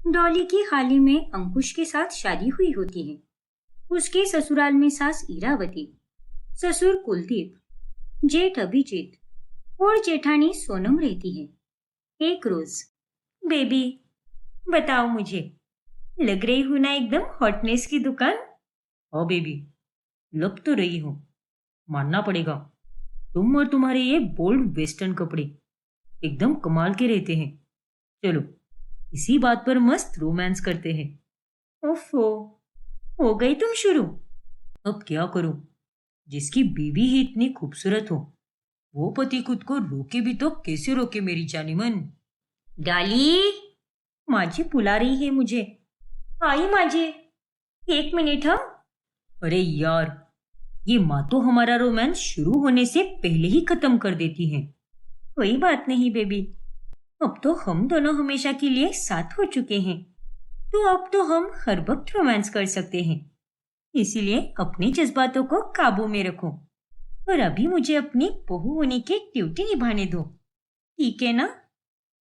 डॉली की हाल ही में अंकुश के साथ शादी हुई होती है। उसके ससुराल में सास इरावती, ससुर कुलदीप, जेठ अभिजीत और जेठानी सोनम रहती है। एक रोज, बेबी, बताओ मुझे, लग रही हूं ना एकदम हॉटनेस की दुकान। हाँ बेबी, लग तो रही हो। मानना पड़ेगा, तुम और तुम्हारे ये बोल्ड वेस्टर्न कपड़े एकदम कमाल के रहते हैं। चलो, इसी बात पर मस्त रोमांस करते हैं। ओफो, हो गई तुम शुरू। अब क्या करूं, जिसकी बीवी ही इतनी खूबसूरत हो, वो पति खुद को रोके भी तो कैसे रोके मेरी जानी मन। डाली, माझी बुला रही है मुझे। आई माझी, एक मिनट हम। अरे यार, ये माँ तो हमारा रोमांस शुरू होने से पहले ही खत्म कर देती है। कोई बात नहीं बेबी, अब तो हम दोनों हमेशा के लिए साथ हो चुके हैं, तो अब तो हम हर वक्त रोमांस कर सकते हैं। इसीलिए अपने जज्बातों को काबू में रखो और अभी मुझे अपनी बहू होने की ड्यूटी निभाने दो, ठीक है ना?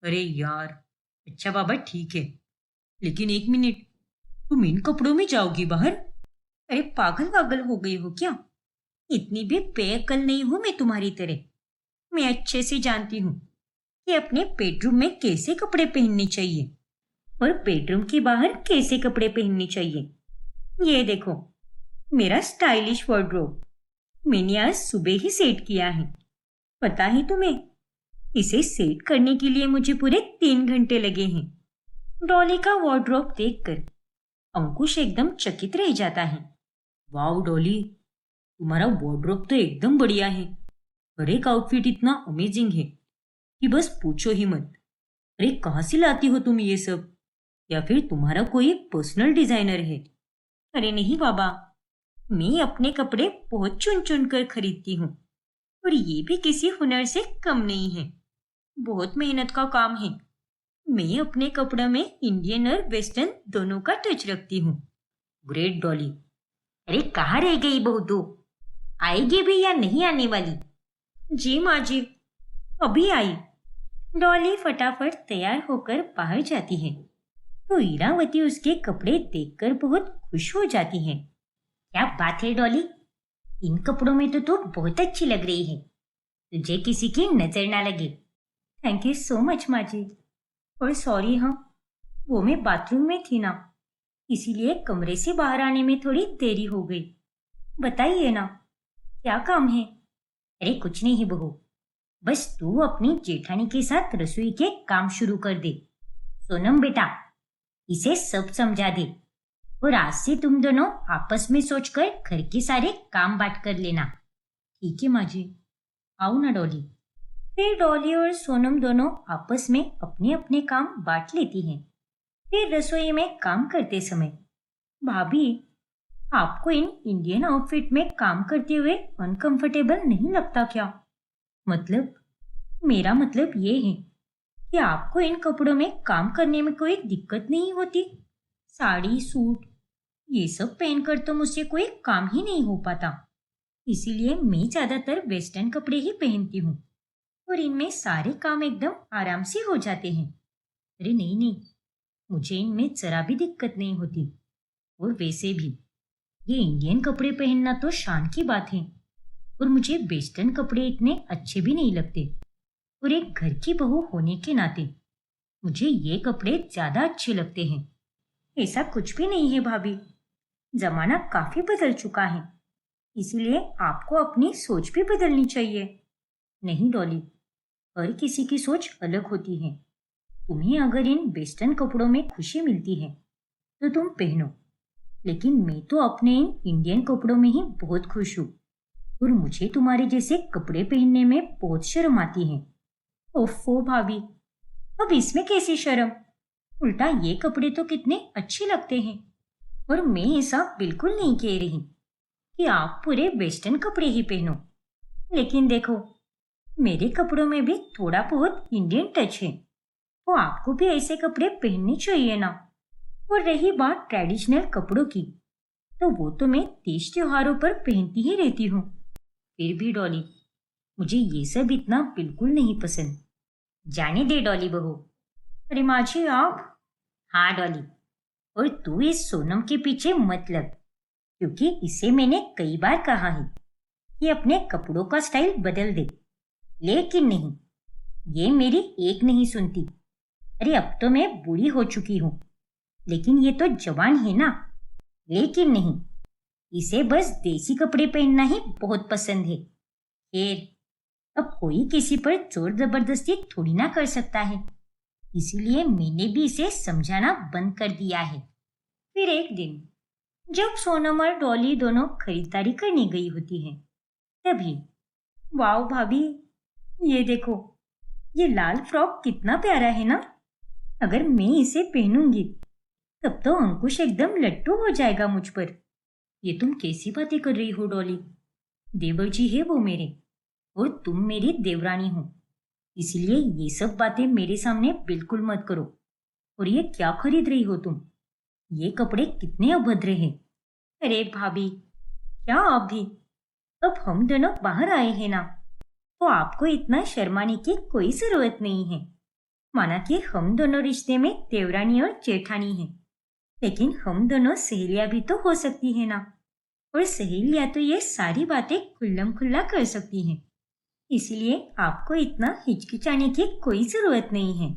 अरे यार, अच्छा बाबा ठीक है, लेकिन एक मिनट, तुम इन कपड़ों में जाओगी बाहर? अरे पागल वागल हो गई हो क्या? इतनी भी बेअक्ल नहीं हूं मैं तुम्हारी तरह। मैं अच्छे से जानती हूँ कि अपने बेडरूम में कैसे कपड़े पहनने चाहिए और बेडरूम के बाहर कैसे कपड़े पहनने चाहिए। ये देखो, मेरा स्टाइलिश वार्डरोब मैंने आज सुबह ही सेट किया है। पता है तुम्हें, इसे सेट करने के लिए मुझे पूरे 3 घंटे लगे हैं। डॉली का वार्डरोब देखकर अंकुश एकदम चकित रह जाता है। वाह डॉली, तुम्हारा वार्डरोब तो एकदम बढ़िया है। हर एक आउटफिट इतना अमेजिंग है कि बस पूछो ही मत। अरे कहाँ से लाती हो तुम ये सब, या फिर तुम्हारा कोई पर्सनल डिजाइनर है? अरे नहीं बाबा, मैं अपने कपड़े बहुत चुन चुन कर खरीदती हूँ और ये भी किसी हुनर से कम नहीं है। बहुत मेहनत का काम है। मैं अपने कपड़ों में इंडियन और वेस्टर्न दोनों का टच रखती हूँ। ग्रेट डॉली। अरे कहाँ रह गई बहू दो? आएगी भी या नहीं आने वाली? जी माँ जी, अभी आई। डॉली फटाफट तैयार होकर बाहर जाती है तो इरावती उसके कपड़े देखकर बहुत खुश हो जाती है। क्या बात है डॉली, इन कपड़ों में तो तू बहुत अच्छी लग रही है। तुझे किसी की नजर ना लगे। थैंक यू सो मच माँ जी। और सॉरी, हाँ, वो मैं बाथरूम में थी ना, इसीलिए कमरे से बाहर आने में थोड़ी देरी हो गई। बताइए ना, क्या काम है? अरे कुछ नहीं बहू, बस तू अपनी जेठानी के साथ रसोई के काम शुरू कर दे। सोनम बेटा, इसे सब समझा दे और आज से तुम दोनों आपस में सोचकर घर के सारे काम बांट कर लेना। ठीक है माँ जी। आओ ना डॉली। फिर डॉली और सोनम दोनों आपस में अपने अपने काम बांट लेती हैं। फिर रसोई में काम करते समय, भाभी, आपको इन इंडियन आउटफिट में काम करते हुए अनकंफर्टेबल नहीं लगता क्या? मतलब, मेरा मतलब ये है कि आपको इन कपड़ों में काम करने में कोई दिक्कत नहीं होती? साड़ी, सूट, ये सब पहनकर तो मुझसे कोई काम ही नहीं हो पाता। इसीलिए मैं ज्यादातर वेस्टर्न कपड़े ही पहनती हूँ और इनमें सारे काम एकदम आराम से हो जाते हैं। अरे नहीं नहीं, मुझे इनमें जरा भी दिक्कत नहीं होती। और वैसे भी ये इंडियन कपड़े पहनना तो शान की बात है और मुझे वेस्टर्न कपड़े इतने अच्छे भी नहीं लगते। और एक घर की बहू होने के नाते मुझे ये कपड़े ज्यादा अच्छे लगते हैं। ऐसा कुछ भी नहीं है भाभी, जमाना काफी बदल चुका है, इसीलिए आपको अपनी सोच भी बदलनी चाहिए। नहीं डॉली, हर किसी की सोच अलग होती है। तुम्हें अगर इन वेस्टर्न कपड़ों में खुशी मिलती है तो तुम पहनो, लेकिन मैं तो अपने इन इंडियन कपड़ों में ही बहुत खुश हूँ और मुझे तुम्हारे जैसे कपड़े पहनने में बहुत शर्म आती है। ओफो भाभी, अब इसमें कैसी शर्म? उल्टा ये कपड़े तो कितने अच्छे लगते हैं और मैं ऐसा बिल्कुल नहीं कह रही कि आप पूरे वेस्टर्न कपड़े ही पहनो। लेकिन देखो, मेरे कपड़ों में भी थोड़ा बहुत इंडियन टच है, तो आपको भी ऐसे कपड़े पहनने चाहिए ना। और रही बात ट्रेडिशनल कपड़ों की, तो वो तो मैं तीज त्योहारों पर पहनती ही रहती हूँ। फिर भी डॉली, मुझे ये सब इतना बिल्कुल नहीं पसंद। जाने दे डॉली बहू। अरे माँ जी आप। हाँ डॉली, और तू इस सोनम के पीछे मत लग, क्योंकि इसे मैंने कई बार कहा है कि अपने कपड़ों का स्टाइल बदल दे, लेकिन नहीं, ये मेरी एक नहीं सुनती। अरे अब तो मैं बूढ़ी हो चुकी हूँ, लेकिन ये तो जवान है ना। लेकिन नहीं, इसे बस देसी कपड़े पहनना ही बहुत पसंद है। खैर, अब कोई किसी पर जोर जबरदस्ती थोड़ी ना कर सकता है, इसीलिए मैंने भी इसे समझाना बंद कर दिया है। फिर एक दिन जब सोनम और डॉली दोनों खरीदारी करने गई होती हैं, तभी वाओ भाभी, ये देखो, ये लाल फ्रॉक कितना प्यारा है ना। अगर मैं इसे पहनूंगी तब तो अंकुश एकदम लट्टू हो जाएगा मुझ पर। ये तुम कैसी बातें कर रही हो डॉली? देवर जी है वो मेरे, और तुम मेरी देवरानी हो, इसलिए ये सब बातें मेरे सामने बिल्कुल मत करो। और ये क्या खरीद रही हो तुम? ये कपड़े कितने अभद्र हैं। अरे भाभी, क्या आप भी? अब हम दोनों बाहर आए हैं ना, तो आपको इतना शर्माने की कोई जरूरत नहीं है। माना कि हम दोनों रिश्ते में देवरानी और जेठानी हैं, लेकिन हम दोनों सहेलियां भी तो हो सकती है ना। और सहेलियां तो ये सारी बातें खुल्लम खुल्ला कर सकती हैं, इसलिए आपको इतना हिचकिचाने की कोई जरूरत नहीं है।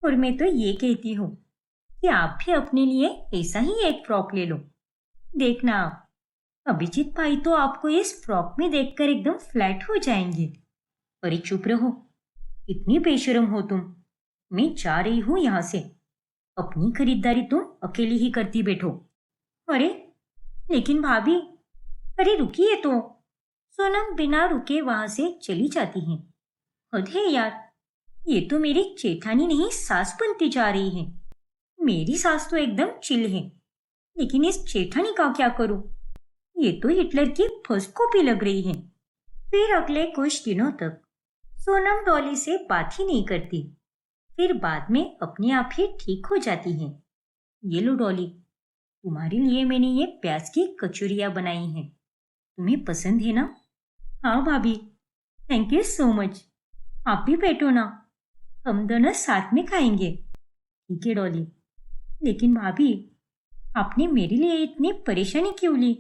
और मैं तो ये कहती हूँ कि आप भी अपने लिए ऐसा ही एक फ्रॉक ले लो। देखना आप, अभिजीत भाई तो आपको इस फ्रॉक में देखकर एकदम फ्लैट हो जाएंगे। अरे चुप रहो, कितनी बेशर्म हो तुम। मैं जा रही हूँ यहाँ से। अपनी खरीदारी तुम अकेली ही करती बैठो। अरे लेकिन भाभी, अरे रुकिए तो। सोनम बिना रुके वहां से चली जाती है। हद है यार, ये तो मेरी जेठानी नहीं सास बनती जा रही है। मेरी सास तो एकदम चिल है, लेकिन इस जेठानी का क्या करूं? ये तो हिटलर की फर्स्ट कॉपी लग रही है। फिर अगले कुछ दिनों तक सोनम डॉली से बात ही नहीं करती। फिर बाद में अपने आप ही ठीक हो जाती है। ये लो डॉली, तुम्हारे लिए मैंने ये प्याज की कचौरियाँ बनाई हैं। तुम्हें पसंद है ना? हाँ भाभी, थैंक यू सो मच। आप भी बैठो ना, हम दोनों साथ में खाएंगे। ठीक है डॉली, लेकिन भाभी, आपने मेरे लिए इतनी परेशानी क्यों ली?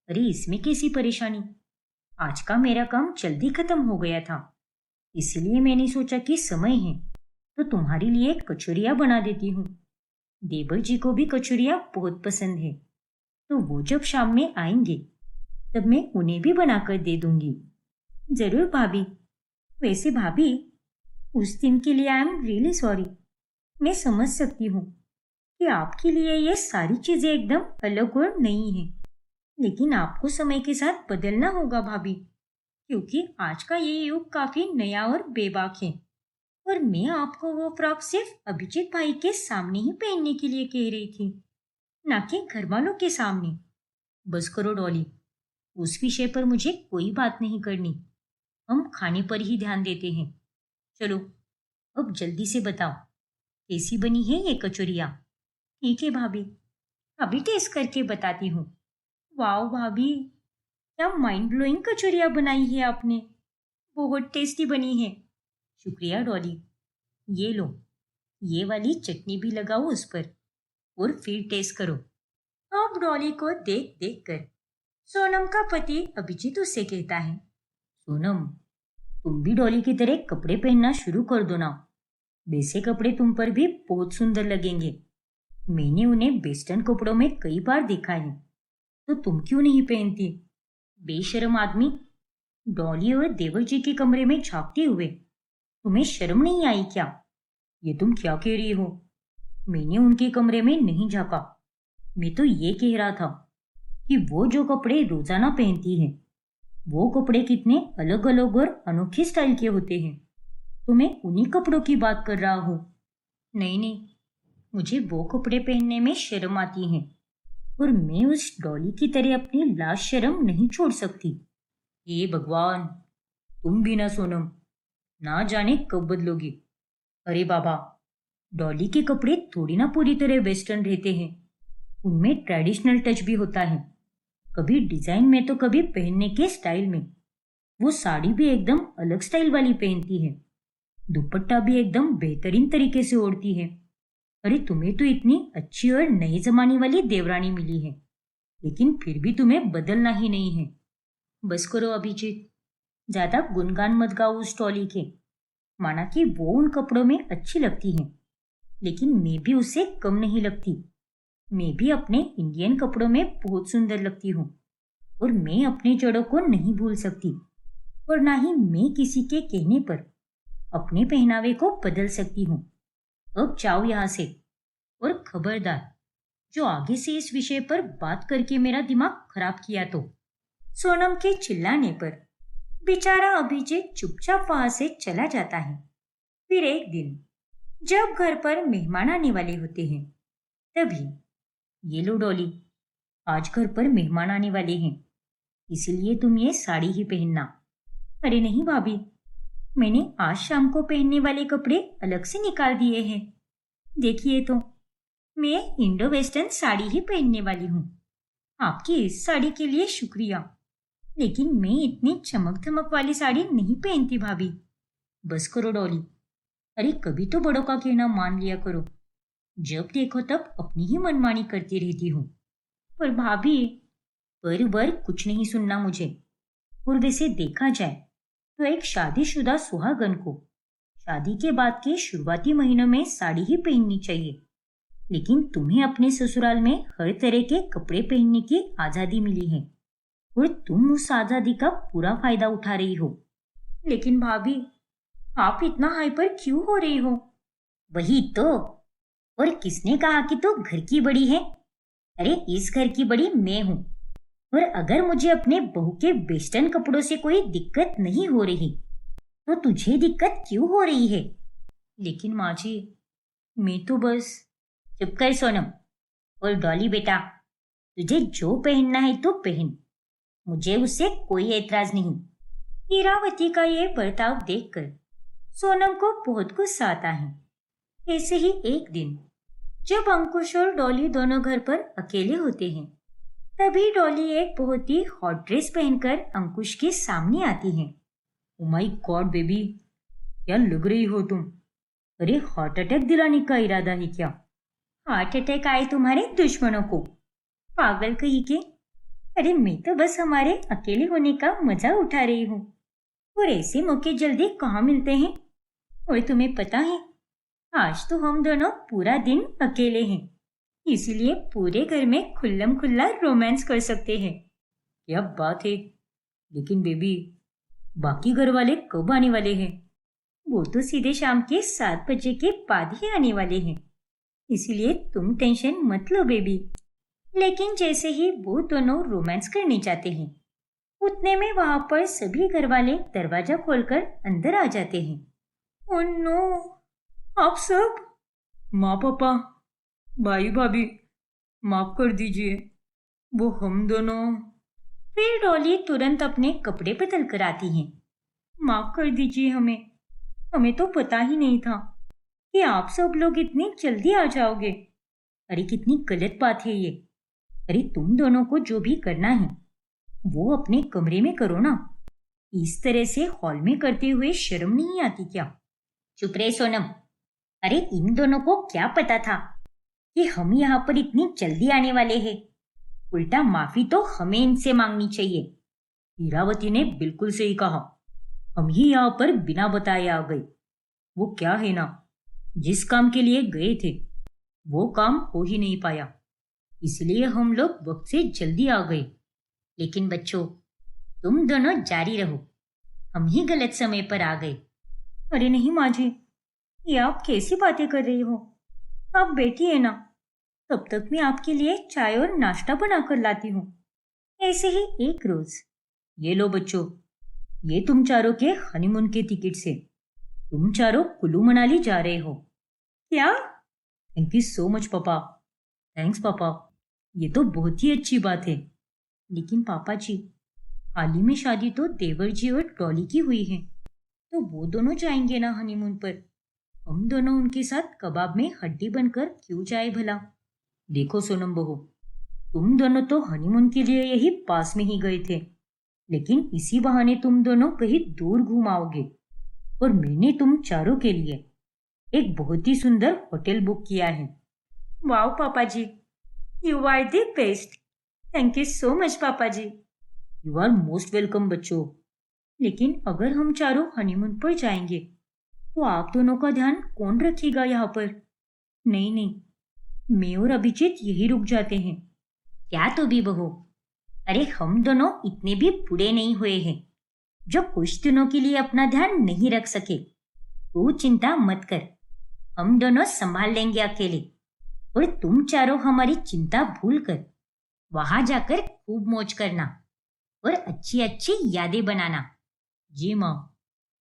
अरे इसमें कैसी परेशानी? आज का मेरा काम जल्दी खत्म हो गया था, इसलिए मैंने सोचा कि समय है तो तुम्हारे लिए कचौरियाँ बना देती हूँ। देवर जी को भी कचौरियाँ बहुत पसंद है, तो वो जब शाम में आएंगे तब मैं उन्हें भी बनाकर दे दूंगी। जरूर भाभी। वैसे भाभी, उस दिन के लिए आई एम रियली सॉरी। मैं समझ सकती हूँ कि आपके लिए ये सारी चीजें एकदम अलग और नई हैं, लेकिन आपको समय के साथ बदलना होगा भाभी, क्योंकि आज का ये युग काफी नया और बेबाक है। और मैं आपको वो फ्रॉक सिर्फ अभिजीत भाई के सामने ही पहनने के लिए कह रही थी, ना कि घर वालों के सामने। बस करो डॉली, उस विषय पर मुझे कोई बात नहीं करनी। हम खाने पर ही ध्यान देते हैं। चलो अब जल्दी से बताओ, कैसी बनी है ये कचौरियाँ? ठीक है भाभी, अभी टेस्ट करके बताती हूँ। वाओ भाभी, क्या माइंड ब्लोइंग कचौरियाँ बनाई है आपने। बहुत टेस्टी बनी है। शुक्रिया डॉली। ये लो, ये वाली चटनी भी लगाओ उस पर, और फिर टेस्ट करो। अब डॉली को देख देख कर सोनम का पति अभिजीत उससे कहता है, सोनम, तुम भी डॉली की तरह कपड़े पहनना शुरू कर दो ना। वैसे कपड़े तुम पर भी बहुत सुंदर लगेंगे। मैंने उन्हें वेस्टर्न कपड़ों में कई बार देखा है, तो तुम क्यों नहीं पहनती? बेशर्म आदमी, डॉली और देवर जी के कमरे में झांकते हुए तुम्हें शर्म नहीं आई क्या? ये तुम क्या कह रही हो? मैंने उनके कमरे में नहीं झांका। मैं तो ये कह रहा था कि वो जो कपड़े रोजाना पहनती है, वो कपड़े कितने अलग अलग और अनोखे स्टाइल के होते हैं। तो मैं उन्हीं कपड़ों की बात कर रहा हूँ। नहीं नहीं, मुझे वो कपड़े पहनने में शर्म आती है, और मैं उस डॉली की तरह अपनी लाज शर्म नहीं छोड़ सकती। हे भगवान, तुम भी ना सोनम, ना जाने कब बदलोगी। अरे बाबा, डॉली के कपड़े थोड़ी ना पूरी तरह वेस्टर्न रहते हैं, उनमें ट्रेडिशनल टच भी होता है, कभी डिजाइन में तो कभी पहनने के स्टाइल में। वो साड़ी भी एकदम अलग स्टाइल वाली पहनती है, दुपट्टा भी एकदम बेहतरीन तरीके से ओढ़ती है। अरे तुम्हें तो इतनी अच्छी और नई जमाने वाली देवरानी मिली है, लेकिन फिर भी तुम्हें बदलना ही नहीं है। बस करो अभिजीत, ज्यादा गुनगान मत गाओ उस टॉली के। माना कि वो उन कपड़ों में अच्छी लगती है, लेकिन मैं भी उससे कम नहीं लगती। मैं भी अपने इंडियन कपड़ों में बहुत सुंदर लगती हूँ, और मैं अपने जड़ों को नहीं भूल सकती, और ना ही मैं किसी के कहने पर अपने पहनावे को बदल सकती हूँ। अब जाओ यहाँ से, और खबरदार, जो आगे से इस विषय पर बात करके मेरा दिमाग खराब किया तो। सोनम के चिल्लाने पर बेचारा अभिजीत चुपचाप वहां से चला जाता है। फिर एक दिन जब घर पर मेहमान आने वाले होते हैं, तभी, ये लो डॉली, आज घर पर मेहमान आने वाले हैं, इसीलिए तुम ये साड़ी ही पहनना। अरे नहीं भाभी, मैंने आज शाम को पहनने वाले कपड़े अलग से निकाल दिए हैं। देखिए तो, मैं इंडो वेस्टर्न साड़ी ही पहनने वाली हूँ। आपकी इस साड़ी के लिए शुक्रिया, लेकिन मैं इतनी चमक धमक वाली साड़ी नहीं पहनती भाभी। बस करो डॉली, अरे कभी तो बड़ों का कहना मान लिया करो। जब देखो तब अपनी ही मनमानी करती रहती हूँ। पर भाभी, पर कुछ नहीं सुनना मुझे। और वैसे देखा जाए तो एक शादीशुदा सुहागन को शादी के बाद के शुरुआती महीनों में साड़ी ही पहननी चाहिए, लेकिन तुम्हें अपने ससुराल में हर तरह के कपड़े पहनने की आजादी मिली है, और तुम उस आजादी का पूरा फायदा उठा रही हो। लेकिन भाभी, आप इतना हाइपर क्यों हो रही हो? वही तो, और किसने कहा कि तू घर की बड़ी है? अरे इस घर की बड़ी मैं हूँ, और अगर मुझे अपने बहू के वेस्टर्न कपड़ों से कोई दिक्कत नहीं हो रही, तो तुझे दिक्कत क्यों हो रही है? लेकिन माँ जी, मैं तो बस। चुप कर सोनम। और डॉली बेटा, तुझे जो पहनना है तो पहन, मुझे उससे कोई एतराज नहीं। हीरावती का ये बर्ताव देखकर सोनम को बहुत गुस्सा आता है। ऐसे ही एक दिन जब अंकुश और डॉली दोनों घर पर अकेले होते हैं, तभी डॉली एक बहुत ही हॉट ड्रेस पहनकर अंकुश के सामने आती है। ओ माय गॉड बेबी, क्या लग रही हो तुम? अरे हार्ट अटैक दिलाने का इरादा है क्या? हार्ट अटैक आए तुम्हारे दुश्मनों को, पागल कहीं के। अरे मैं तो बस हमारे अकेले होने का मजा उठा रही हूँ, और ऐसे मौके जल्दी कहाँ मिलते हैं। और तुम्हें पता है, आज तो हम दोनों पूरा दिन अकेले हैं, इसीलिए पूरे घर में खुल्लम खुल्ला रोमांस कर सकते हैं। क्या बात है। लेकिन बेबी, बाकी घर वाले कब आने वाले हैं? वो तो सीधे शाम के 7 बजे के बाद ही आने वाले हैं, इसीलिए तुम टेंशन मत लो बेबी। लेकिन जैसे ही वो दोनों रोमांस करने जाते हैं, उतने में वहां पर सभी घर वाले दरवाजा खोलकर अंदर आ जाते हैं। ओह नो, आप सब? माँ पापा, भाई भाभी, माफ कर दीजिए, वो हम दोनों। फिर डॉली तुरंत अपने कपड़े बदल कर आती है। माफ कर दीजिए हमें, हमें तो पता ही नहीं था कि आप सब लोग इतनी जल्दी आ जाओगे। अरे कितनी गलत बात है ये। अरे तुम दोनों को जो भी करना है वो अपने कमरे में करो ना। इस तरह से हॉल में करते हुए शर्म नहीं आती क्या? चुप रहे सोनम। अरे इन दोनों को क्या पता था कि हम यहाँ पर इतनी जल्दी आने वाले हैं? उल्टा माफी तो हमें इनसे मांगनी चाहिए। हीरावती ने बिल्कुल सही कहा, हम ही यहाँ पर बिना बताए आ गए। वो क्या है ना, जिस काम के लिए गए थे वो काम हो ही नहीं पाया, इसलिए हम लोग वक्त से जल्दी आ गए। लेकिन बच्चों, तुम दोनों जारी रहो, हम ही गलत समय पर आ गए। अरे नहीं माँ जी, ये आप कैसी बातें कर रही हो? आप बैठिए ना, तब तक मैं आपके लिए चाय और नाश्ता बना कर लाती हूँ। ऐसे ही एक रोज, ये लो बच्चों, ये तुम चारों के हनीमून के टिकट से। तुम चारों कुल्लू मनाली जा रहे हो। क्या? थैंक यू सो मच पापा। थैंक्स पापा, ये तो बहुत ही अच्छी बात है। लेकिन पापा जी, हाल ही में शादी तो देवर जी और डॉली की हुई है, तो वो दोनों जाएंगे ना हनीमून पर? हम दोनों उनके साथ कबाब में हड्डी बनकर क्यों जाए भला? देखो सोनम बहू, तुम दोनों तो हनीमून के लिए यही पास में ही गए थे, लेकिन इसी बहाने तुम दोनों कहीं दूर घूम आओगे, और मैंने तुम चारों के लिए एक बहुत ही सुंदर होटल बुक किया है। वाओ पापा जी, you are the best. Thank you so much पापा जी। यू आर मोस्ट वेलकम बच्चों। लेकिन अगर हम चारों हनीमून पर जाएंगे तो आप दोनों का ध्यान कौन रखेगा यहाँ पर? नहीं नहीं, मैं और अभिजीत यही रुक जाते हैं। क्या तो भी बहू, अरे हम दोनों इतने भी बूढ़े नहीं हुए हैं जो कुछ दिनों के लिए अपना ध्यान नहीं रख सके। तू चिंता मत कर, हम दोनों संभाल लेंगे अकेले। और तुम चारों हमारी चिंता भूल कर वहां जाकर खूब मौज करना और अच्छी अच्छी यादें बनाना। जी माँ,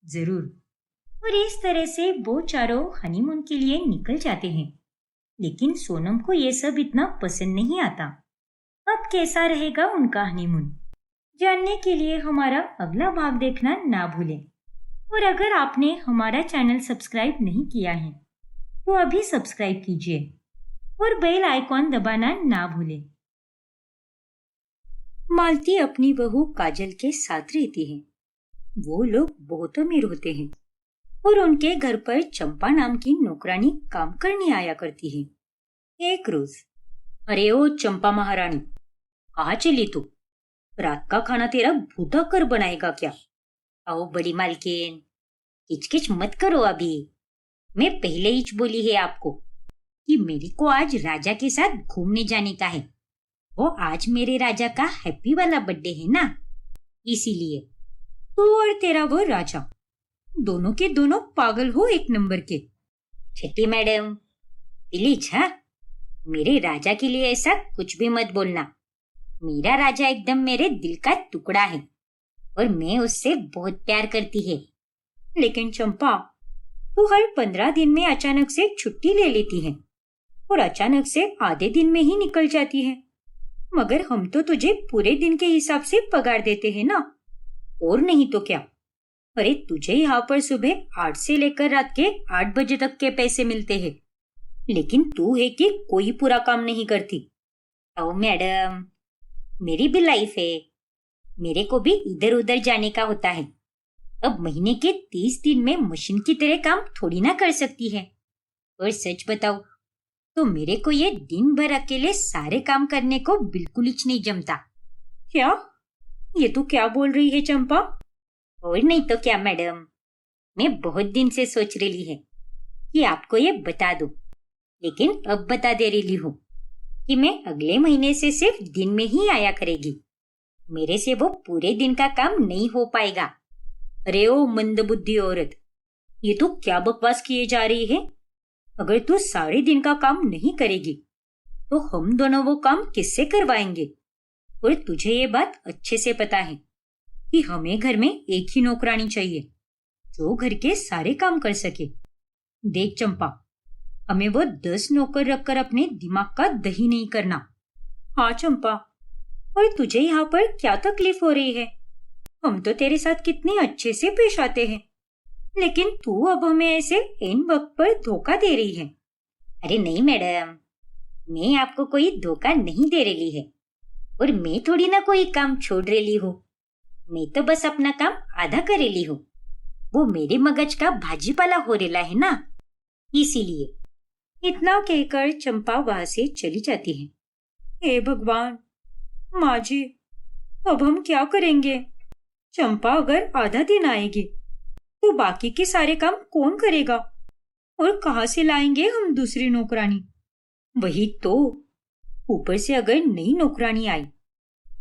जरूर। और इस तरह से वो चारों हनीमून के लिए निकल जाते हैं। लेकिन सोनम को ये सब इतना पसंद नहीं आता। अब कैसा रहेगा उनका हनीमून, जानने के लिए हमारा अगला भाग देखना ना भूलें। और अगर आपने हमारा चैनल सब्सक्राइब नहीं किया है तो अभी सब्सक्राइब कीजिए और बेल आइकॉन दबाना ना भूलें। मालती अपनी बहू काजल के साथ रहती है। वो लोग बहुत अमीर होते हैं और उनके घर पर चंपा नाम की नौकरानी काम करने आया करती है। एक रोज, अरे ओ चंपा महारानी, कहाँ चली तू? रात का खाना तेरा भूता कर बनाएगा क्या? आओ बड़ी मालकिन, किचकिच मत करो अभी। मैं पहले ही बोली है आपको कि मेरी को आज राजा के साथ घूमने जाने का है। वो आज मेरे राजा का हैप्पी वाला बर्थडे है ना, इसीलिए तू और तेरा वो राजा दोनों के दोनों पागल हो एक नंबर के। छठी मैडम प्लीज, हाँ, मेरे राजा के लिए ऐसा कुछ भी मत बोलना। मेरा राजा एकदम मेरे दिल का टुकड़ा है और मैं उससे बहुत प्यार करती है। लेकिन चंपा, तू हर 15 दिन में अचानक से छुट्टी ले लेती है और अचानक से आधे दिन में ही निकल जाती है। मगर हम तो तुझे पूरे दिन के हिसाब से पगार देते हैं ना, और नहीं तो क्या। अरे तुझे यहाँ पर सुबह 8 से लेकर रात के 8 बजे तक के पैसे मिलते हैं, लेकिन तू है कि कोई पूरा काम नहीं करती। ओ मैडम, मेरी भी लाइफ है, मेरे को भी इधर उधर जाने का होता है। अब महीने के 30 दिन में मशीन की तरह काम थोड़ी ना कर सकती है। और सच बताओ तो मेरे को ये दिन भर अकेले सारे काम करने को बिल्कुल ही नहीं जमता। क्या? ये तू क्या बोल रही है चंपा? और नहीं तो क्या मैडम, मैं बहुत दिन से सोच रही है कि आपको ये बता दूं, लेकिन अब बता दे रही हूँ कि मैं अगले महीने से सिर्फ दिन में ही आया करेगी। मेरे से वो पूरे दिन का काम नहीं हो पाएगा। अरे ओ मंदबुद्धि औरत, ये तू क्या बकवास किए जा रही है? अगर तू सारे दिन का काम नहीं करेगी तो हम दोनों वो काम किससे करवाएंगे? और तुझे ये बात अच्छे से पता है कि हमें घर में एक ही नौकरानी चाहिए जो घर के सारे काम कर सके। देख चंपा, हमें वो 10 नौकर रखकर अपने दिमाग का दही नहीं करना। हाँ चंपा, और तुझे यहाँ पर क्या तकलीफ हो रही है? हम तो तेरे साथ कितने अच्छे से पेश आते हैं, लेकिन तू अब हमें ऐसे इन वक्त पर धोखा दे रही है। अरे नहीं मैडम, मैं आपको कोई धोखा नहीं दे रही है और मैं थोड़ी ना कोई काम छोड़ रही हूँ। मैं तो बस अपना काम आधा कर रही हूँ। वो मेरे मगज का भाजीपाला हो रेला है ना, इसीलिए। इतना कहकर चंपा वहां से चली जाती है। हे भगवान, माँ जी, अब हम क्या करेंगे? चंपा अगर आधा दिन आएगी तो बाकी के सारे काम कौन करेगा? और कहाँ से लाएंगे हम दूसरी नौकरानी? वही तो, ऊपर से अगर नई नौकरानी आई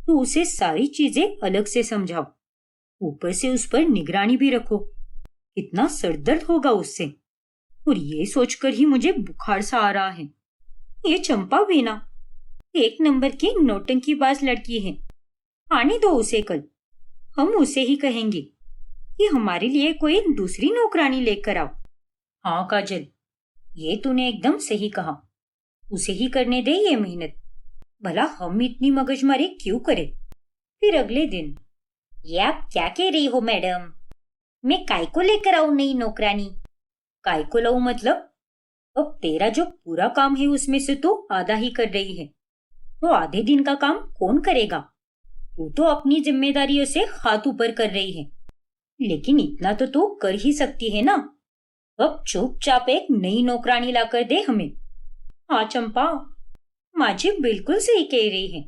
तो उसे सारी चीजें अलग से समझाओ, ऊपर से उस पर निगरानी भी रखो। कितना सरदर्द होगा उससे। और ये सोचकर ही मुझे बुखार सा आ रहा है। ये चंपा भी ना एक नंबर की नौटंकीबाज लड़की है। आने दो उसे, कल हम उसे ही कहेंगे कि हमारे लिए कोई दूसरी नौकरानी लेकर आओ। हाँ काजल, ये तूने एकदम सही कहा। उसे ही करने दे ये मेहनत, भला हम इतनी मगजमारी क्यों करें? फिर अगले दिन, ये आप क्या कह रही हो मैडम? मैं काय को लेकर आऊं नई नौकरानी? काय को लाऊं मतलब? अब तेरा जो पूरा काम है उसमें से तो आधा ही कर रही है, तो आधे दिन का काम कौन करेगा? तू तो अपनी जिम्मेदारियों से हाथ ऊपर कर रही है, लेकिन इतना तो तू कर ही सकती है ना। अब चुपचाप एक नई नौकरानी लाकर दे हमें। हाँ चंपा, माँ जी बिल्कुल सही कह रही है।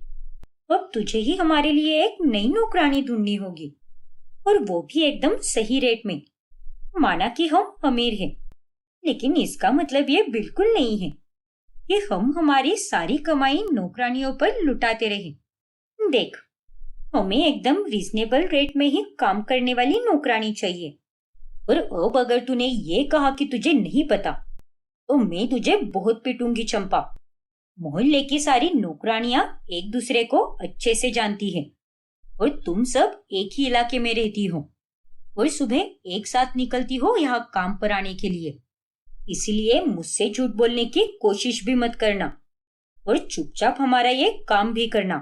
अब तुझे ही हमारे लिए एक नई नौकरानी ढूंढनी होगी, और वो भी एकदम सही रेट में। माना कि हम अमीर हैं, लेकिन इसका मतलब ये बिल्कुल नहीं है कि हम हमारी सारी कमाई नौकरानियों पर लुटाते रहे। देख, हमें एकदम रीजनेबल रेट में ही काम करने वाली नौकरानी चाहिए। और अब अगर तूने ये कहा कि तुझे नहीं पता, तो मैं तुझे बहुत पीटूंगी चंपा। मोहल्ले की सारी नौकरानियां एक दूसरे को अच्छे से जानती हैं, और तुम सब एक ही इलाके में रहती हो और सुबह एक साथ निकलती हो यहाँ काम पर आने के लिए। इसलिए मुझसे झूठ बोलने की कोशिश भी मत करना, और चुपचाप हमारा ये काम भी करना।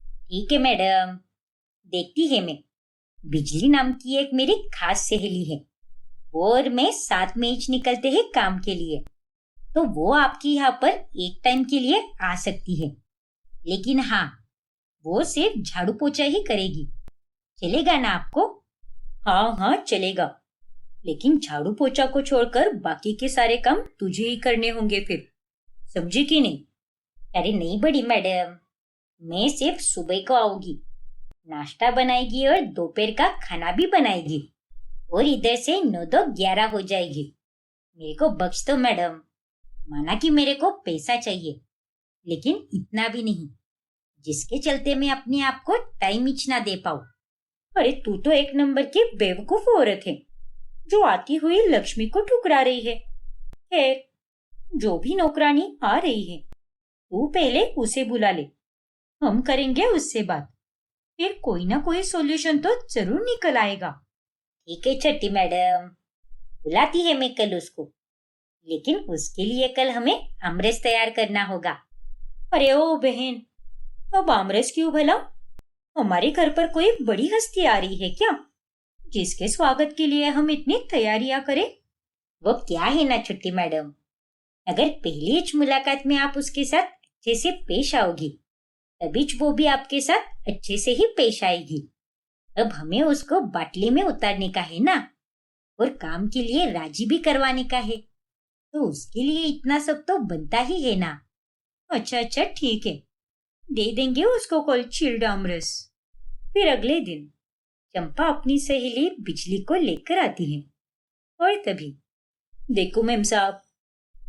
ठीक है मैडम। देखती है मैं, बिजली नाम की एक मेरी खास सहेली है, और मैं साथ में ही निकलते हैं काम के लिए, तो वो आपकी यहाँ पर एक टाइम के लिए आ सकती है। लेकिन हाँ, वो सिर्फ झाड़ू पोछा ही करेगी। चलेगा ना आपको? हाँ हाँ चलेगा, लेकिन झाड़ू पोछा को छोड़कर बाकी के सारे काम तुझे ही करने होंगे फिर। समझी कि नहीं? अरे नहीं बड़ी मैडम, मैं सिर्फ सुबह को आऊंगी, नाश्ता बनाएगी और दोपहर का खाना भी बनाएगी, और इधर से 9 2 11 हो जाएगी। मेरे को बख्श दो मैडम। माना कि मेरे को पैसा चाहिए, लेकिन इतना भी नहीं जिसके चलते मैं अपने आप को टाइम इच ना दे पाऊं। अरे तू तो एक नंबर की बेवकूफ औरत है, जो आती हुई लक्ष्मी को ठुकरा रही है। खैर, जो भी नौकरानी आ रही है, तू पहले उसे बुला ले, हम करेंगे उससे बात। फिर कोई ना कोई सॉल्यूशन तो जरूर निकल आएगा। ठीक है छठी मैडम, बुलाती है मैं कल उसको, लेकिन उसके लिए कल हमें आमरस तैयार करना होगा। अरे ओ बहन, अब आमरस क्यों भला? हमारे घर पर कोई बड़ी हस्ती आ रही है क्या, जिसके स्वागत के लिए हम इतनी तैयारियां करें? वो क्या है ना छुट्टी मैडम, अगर पहली मुलाकात में आप उसके साथ अच्छे से पेश आओगी, तभी वो भी आपके साथ अच्छे से ही पेश आएगी। अब हमें उसको बाटली में उतारने का है ना, और काम के लिए राजी भी करवाने का है, तो उसके लिए इतना सब तो बनता ही है ना। अच्छा अच्छा ठीक है, दे देंगे उसको कल चिल्ड आमरस। फिर अगले दिन चंपा अपनी सहेली बिजली को लेकर आती है, और तभी, देखो मैम साहब,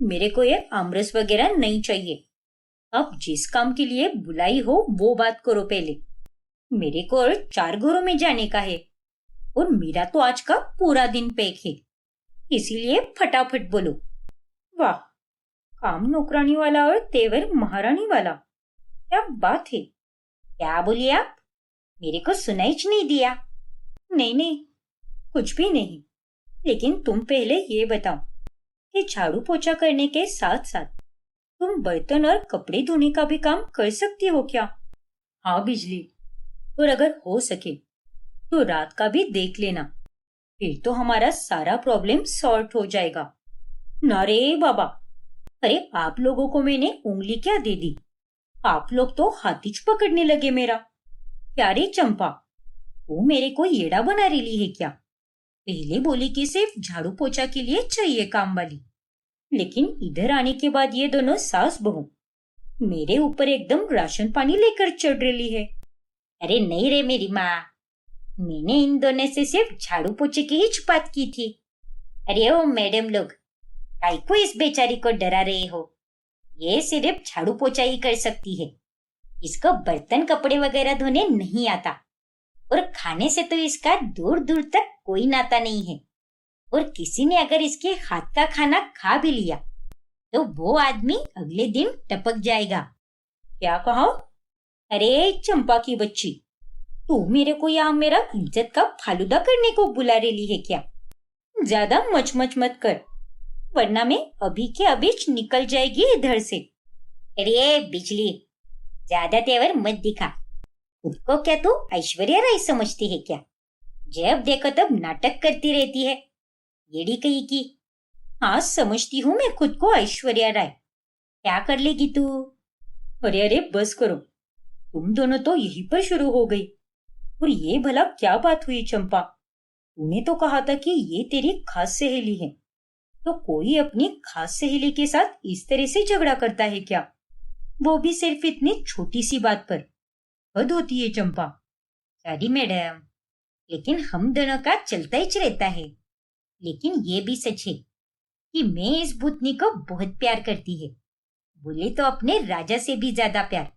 मेरे को ये आमरस वगैरह नहीं चाहिए। आप जिस काम के लिए बुलाई हो वो बात करो पहले। मेरे को और 4 घरों में जाने का है, और मेरा तो आज का पूरा दिन पैक है, इसीलिए फटाफट बोलो। वाह, काम नौकरानी वाला और तेवर महारानी वाला, क्या बात है। क्या बोलिए आप? मेरे को सुनाई नहीं दिया। नहीं नहीं, कुछ भी नहीं, लेकिन तुम पहले ये बताओ कि झाड़ू पोछा करने के साथ साथ तुम बर्तन और कपड़े धोने का भी काम कर सकती हो क्या? हाँ बिजली, और अगर हो सके तो रात का भी देख लेना, फिर तो हमारा सारा प्रॉब्लम सॉर्ट हो जाएगा। ना रे बाबा, अरे आप लोगों को मैंने उंगली क्या दे दी, आप लोग तो हाथीच पकड़ने लगे मेरा। क्या रे चंपा, तू मेरे को येड़ा बना रही है क्या? पहले बोली कि सिर्फ झाड़ू पोछा के लिए चाहिए काम वाली, लेकिन इधर आने के बाद ये दोनों सास बहू मेरे ऊपर एकदम राशन पानी लेकर चढ़ रही है। अरे नहीं रे मेरी माँ, मैंने इन दोनों से सिर्फ झाड़ू पोछे की ही बात की थी। अरे ओ मैडम लोग, काहे को इस बेचारी को डरा रहे हो? ये सिर्फ झाड़ू पोछा ही कर सकती है, इसको बर्तन कपड़े वगैरह धोने नहीं आता, और खाने से तो इसका दूर दूर तक कोई नाता नहीं है। और किसी ने अगर इसके हाथ का खाना खा भी लिया तो वो आदमी अगले दिन टपक जाएगा। क्या कहा? अरे चंपा की बच्ची, तू मेरे को यहाँ मेरा इज्जत का फालूदा करने को बुला रही है क्या? ज्यादा मच मत कर, वरना मैं अभी के अभी निकल जाएगी इधर से। अरे बिजली, ज्यादा तेवर मत दिखा। खुद को क्या तू ऐश्वर्या राय समझती है क्या? जब देखो तब नाटक करती रहती है, येड़ी कहीं की। हाँ समझती हूँ मैं खुद को ऐश्वर्या राय, क्या कर लेगी तू? अरे अरे बस करो, तुम दोनों तो यहीं पर शुरू हो गई। और ये भला क्या बात हुई चंपा? तूने तो कहा था कि ये तेरी खास सहेली है, तो कोई अपनी खास सहेली के साथ इस तरह से झगड़ा करता है क्या? वो भी सिर्फ इतनी छोटी सी बात पर। हद होती है चंपा। सॉरी मैडम, लेकिन हम दोनों का चलता ही रहता है। लेकिन ये भी सच है कि मैं इस भूतनी को बहुत प्यार करती है। बोले तो अपने राजा से भी ज्यादा प्यार।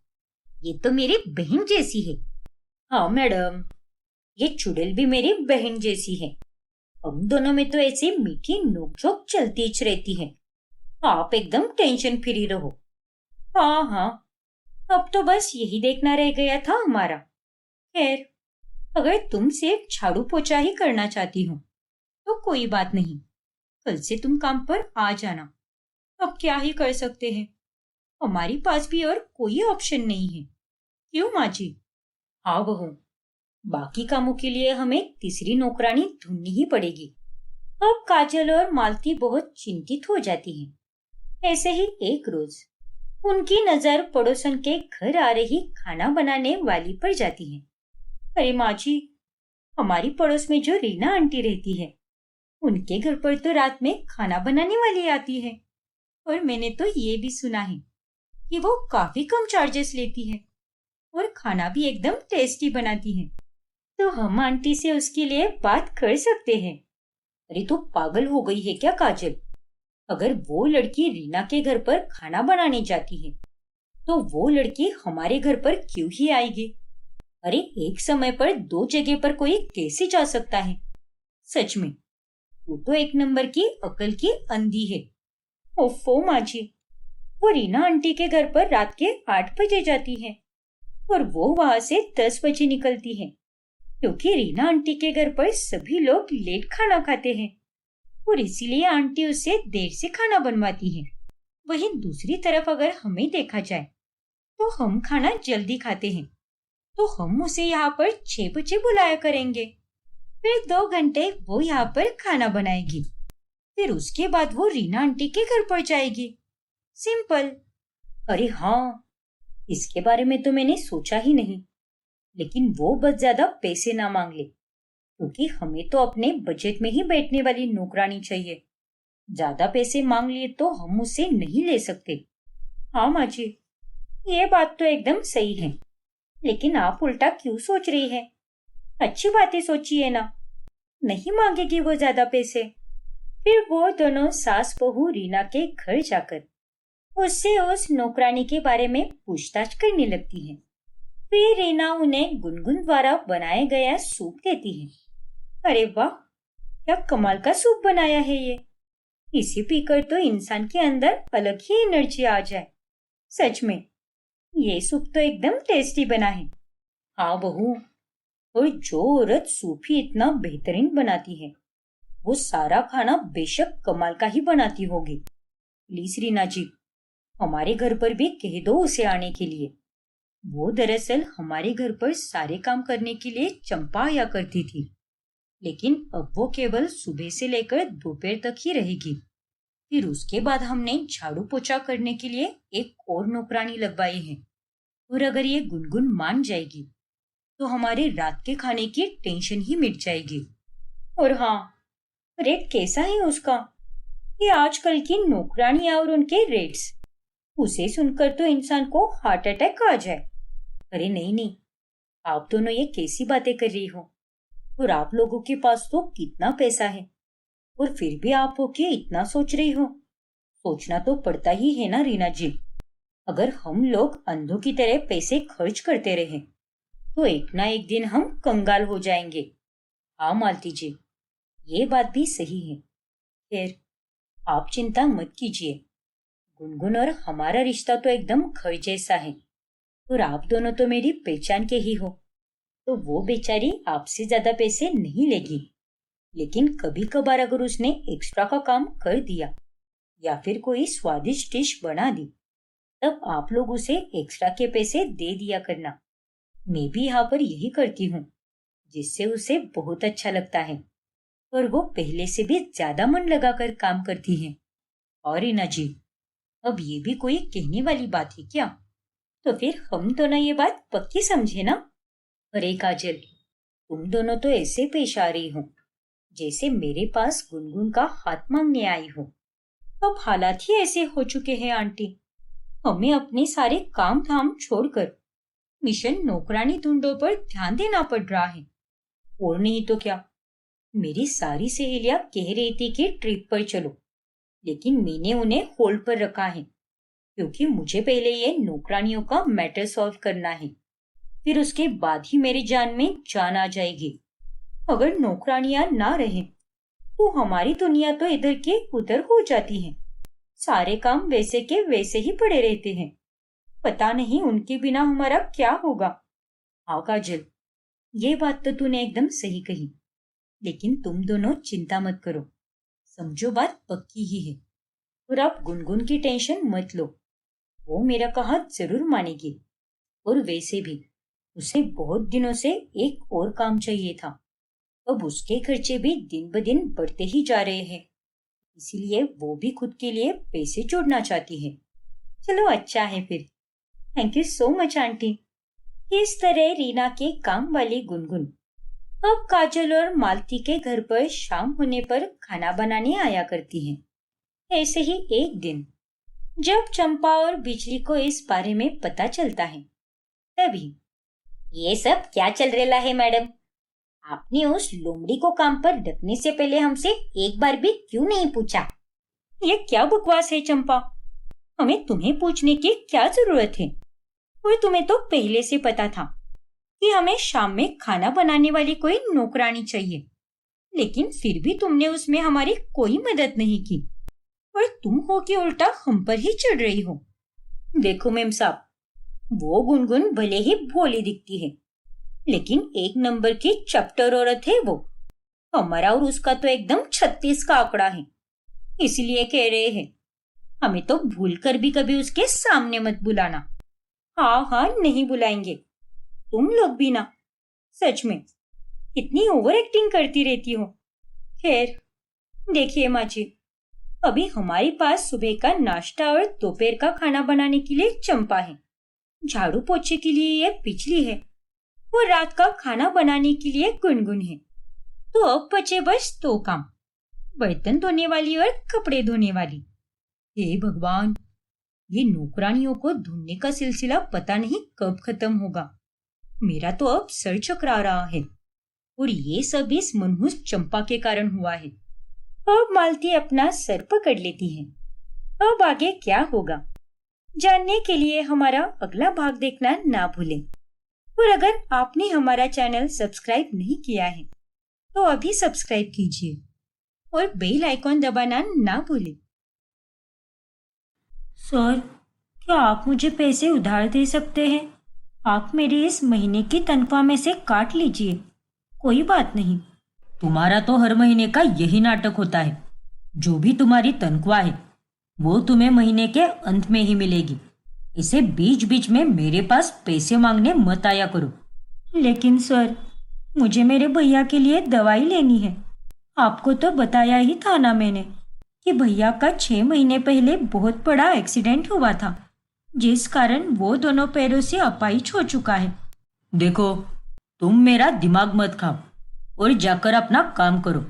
ये तो मेरी बहन जैसी है। हाँ मैडम, ये चुड़ैल भी मेरी बहन जैसी है। हम दोनों में तो ऐसी मीठी नोकझोंक चलती ही रहती है। आप एकदम टेंशन फ्री रहो। हाँ हाँ, अब तो बस यही देखना रह गया था हमारा। खैर, अगर तुम सिर्फ झाड़ू पोछा ही करना चाहती हो तो कोई बात नहीं, कल से तुम काम पर आ जाना। अब क्या ही कर सकते हैं, हमारे पास भी और कोई ऑप्शन नहीं है। क्यों माँ जी? हाँ बहू, बाकी कामों के लिए हमें तीसरी नौकरानी ढूंढनी ही पड़ेगी। अब काजल और मालती बहुत चिंतित हो जाती हैं। ऐसे ही एक रोज उनकी नजर पड़ोसन के घर आ रही खाना बनाने वाली पर जाती है। अरे माँ जी, हमारी पड़ोस में जो रीना आंटी रहती है, उनके घर पर तो रात में खाना बनाने वाली आती है। और मैंने तो ये भी सुना है कि वो काफी कम चार्जेस लेती है और खाना भी एकदम टेस्टी बनाती है। तो हम आंटी से उसके लिए बात कर सकते हैं। अरे तू पागल हो गई है क्या काजल? अगर वो लड़की रीना के घर पर खाना बनाने जाती है तो वो लड़की हमारे घर पर क्यों ही आएगी? अरे एक समय पर दो जगह पर कोई कैसे जा सकता है? सच में तू तो एक नंबर की अकल की अंधी है। ओफो माँ जी, वो रीना आंटी के घर पर रात के 8 बजे जाती है और वो वहां से 10 बजे निकलती है, क्योंकि रीना आंटी के घर पर सभी लोग लेट खाना खाते हैं और इसीलिए आंटी उससे देर से खाना बनवाती है। वहीं दूसरी तरफ अगर हमें देखा जाए तो हम खाना जल्दी खाते हैं, तो हम उसे यहाँ पर 6 बजे बुलाया करेंगे। फिर 2 घंटे वो यहाँ पर खाना बनाएगी, फिर उसके बाद वो रीना आंटी के घर पर जाएगी। सिंपल। अरे हाँ, इसके बारे में तो मैंने सोचा ही नहीं। लेकिन वो बस ज्यादा पैसे ना मांग ले, क्योंकि हमें तो अपने बजट में ही बैठने वाली नौकरानी चाहिए। ज्यादा पैसे मांग लिए तो हम उसे नहीं ले सकते। हाँ माँ जी, ये बात तो एकदम सही है, लेकिन आप उल्टा क्यों सोच रही है? अच्छी बातें सोचिए ना। नहीं मांगेगी वो ज्यादा पैसे। फिर वो दोनों सास बहू रीना के घर जाकर उससे उस नौकरानी के बारे में पूछताछ करने लगती है। फिर रीना उन्हें गुनगुन द्वारा बनाया गया सूप देती है। अरे वाह, क्या कमाल का सूप बनाया है ये। इसे पीकर तो इंसान के अंदर अलग ही एनर्जी आ जाए। सच में ये सूप तो एकदम टेस्टी बना है। हाँ बहू, और जो औरत सूप ही इतना बेहतरीन बनाती है, वो सारा खाना बेशक कमाल का ही बनाती होगी। प्लीज रीना जी, हमारे घर पर भी कह दो उसे आने के लिए। वो दरअसल हमारे घर पर सारे काम करने के लिए चंपा आया करती थी, लेकिन अब वो केवल सुबह से लेकर दोपहर तक ही रहेगी। फिर उसके बाद हमने झाड़ू पोछा करने के लिए एक और नौकरानी लगवाई है, और अगर ये गुनगुन मान जाएगी तो हमारे रात के खाने की टेंशन ही मिट जाएगी। और हाँ, रेट कैसा है उसका? ये आजकल की नौकरानियां और उनके रेट्स, उसे सुनकर तो इंसान को हार्ट अटैक आ जाए। अरे नहीं नहीं, आप दोनों ये कैसी बातें कर रही हो? और आप लोगों के पास तो कितना पैसा है, और फिर भी आप होके इतना सोच रही हो। सोचना तो पड़ता ही है ना रीना जी। अगर हम लोग अंधों की तरह पैसे खर्च करते रहे तो एक ना एक दिन हम कंगाल हो जाएंगे। हाँ मालती जी, ये बात भी सही है। फिर आप चिंता मत कीजिए, गुनगुन और हमारा रिश्ता तो एकदम घर जैसा है, और आप दोनों तो मेरी पहचान के ही हो। तो वो बेचारी आपसे ज्यादा पैसे नहीं लेगी, लेकिन कभी कभार अगर उसने एक्स्ट्रा का काम कर दिया या फिर कोई स्वादिष्ट डिश बना दी, तब आप लोग उसे एक्स्ट्रा के पैसे दे दिया करना। मैं भी यहाँ पर यही करती हूँ, जिससे उसे बहुत अच्छा लगता है, और वो पहले से भी ज्यादा मन लगाकर काम करती है। और रीना जी, अब ये भी कोई कहने वाली बात है क्या? तो फिर हम दोनों ये बात पक्की समझे ना? अरे काजल, तुम दोनों तो ऐसे पेश आ रही हो जैसे मेरे पास गुनगुन का हाथ मांगने आई हो। अब हालात ही ऐसे हो चुके हैं आंटी। हमें अपने सारे काम धाम छोड़कर मिशन नौकरानी ढूंढो पर ध्यान देना पड़ रहा है। और नहीं तो क्या, मेरी सारी सहेलियां कह रही थी कि ट्रिप पर चलो, लेकिन मैंने उन्हें होल्ड पर रखा है क्योंकि मुझे पहले ये नौकरानियों का मैटर सॉल्व करना है। फिर उसके बाद ही मेरी जान में जान आ जाएगी। अगर नौकरानियां ना रहे तो हमारी दुनिया तो इधर के उधर हो जाती है। सारे काम वैसे के वैसे ही पड़े रहते हैं। पता नहीं उनके बिना हमारा क्या होगा। हाँ काजल, ये बात तो तूने एकदम सही कही, लेकिन तुम दोनों चिंता मत करो, समझो बात पक्की ही है। और आप गुनगुन की टेंशन मत लो, वो मेरा कहा जरूर मानेगी। और वैसे भी उसे बहुत दिनों से एक और काम चाहिए था। अब उसके खर्चे भी दिन ब दिन बढ़ते ही जा रहे हैं, इसीलिए वो भी खुद के लिए पैसे जोड़ना चाहती है। चलो अच्छा है फिर। Thank you so much aunty. इस तरह रीना के काम वाली गुनगुन अब काजल और मालती के घर पर शाम होने पर खाना बनाने आया करती है। ऐसे ही एक दिन जब चंपा और बिजली को इस बारे में पता चलता है, तभी ये सब क्या चल रहा है मैडम? आपने उस लोमड़ी को काम पर रखने से पहले हमसे एक बार भी क्यों नहीं पूछा? ये क्या बकवास है चंपा? हमें तुम्हें पूछने की क्या जरूरत है? और तुम्हें तो पहले से पता था कि हमें शाम में खाना बनाने वाली कोई नौकरानी चाहिए, लेकिन फिर भी तुमने उसमें हमारी कोई मदद नहीं की और तुम हो कि उल्टा हम पर ही चढ़ रही हो। देखो मेम साहब, वो गुनगुन भले ही भोली दिखती है, लेकिन एक नंबर की चपटर औरत है वो। हमारा और उसका तो एकदम 36 का आंकड़ा है, इसलिए कह रहे हैं हमें तो भूल कर भी कभी उसके सामने मत बुलाना। हाँ हाँ, नहीं बुलाएंगे। तुम लोग भी ना, सच में इतनी ओवर एक्टिंग करती रहती हो। खैर देखिए माँ जी, अभी हमारे पास सुबह का नाश्ता और दोपहर का खाना बनाने के लिए चंपा है, झाड़ू पोछे के लिए ये बिजली है और रात का खाना बनाने के लिए गुनगुन है। तो अब बचे बस 2 काम, बर्तन धोने वाली और कपड़े धोने वाली। हे भगवान, ये नौकरानियों को ढूंढने का सिलसिला पता नहीं कब खत्म होगा। मेरा तो अब सर चकरा रहा है और ये सब इस मनहूस चंपा के कारण हुआ है। अब मालती अपना सर पकड़ लेती है। अब आगे क्या होगा जानने के लिए हमारा अगला भाग देखना ना भूलें। और अगर आपने हमारा चैनल सब्सक्राइब नहीं किया है तो अभी सब्सक्राइब कीजिए और बेल आइकॉन दबाना ना भूलें। सर, क्या आप मुझे पैसे उधार दे सकते हैं? आप मेरी इस महीने की तनख्वाह में से काट लीजिए, कोई बात नहीं। तुम्हारा तो हर महीने का यही नाटक होता है। जो भी तुम्हारी तनख्वाह है वो तुम्हें महीने के अंत में ही मिलेगी। इसे बीच बीच में मेरे पास पैसे मांगने मत आया करो। लेकिन सर, मुझे मेरे भैया के लिए दवाई लेनी है। आपको तो बताया ही था ना मैंने कि भैया का 6 महीने पहले बहुत बड़ा एक्सीडेंट हुआ था, जिस कारण वो दोनों पैरों से अपाहिज हो चुका है। देखो, तुम मेरा दिमाग मत खाओ और जाकर अपना काम करो।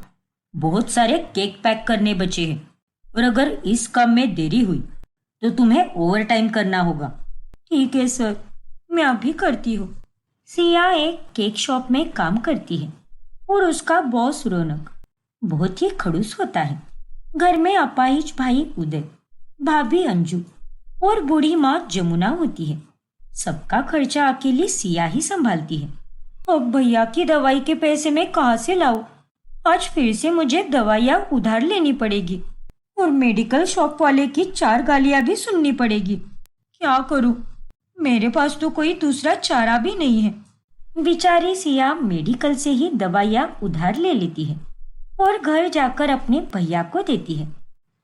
बहुत सारे केक पैक करने बचे हैं और अगर इस काम में देरी हुई तो तुम्हें ओवर टाइम करना होगा। ठीक है सर, मैं अभी करती हूँ। सिया एक केक शॉप में काम करती है और उसका बॉस रौनक बहुत ही खड़ूस होता है। घर में अपाहिज भाई उदय, भाभी अंजू और बूढ़ी माँ जमुना होती है। सबका खर्चा अकेली सिया ही संभालती है। अब भैया की दवाई के पैसे मैं कहाँ से लाऊं? आज फिर से मुझे दवाइयाँ उधार लेनी पड़ेगी और मेडिकल शॉप वाले की 4 गालियाँ भी सुननी पड़ेगी। क्या करूं? मेरे पास तो कोई दूसरा चारा भी नहीं है। बेचारी सिया मेडिकल से ही दवाइयाँ उधार ले लेती है और घर जाकर अपने भैया को देती है।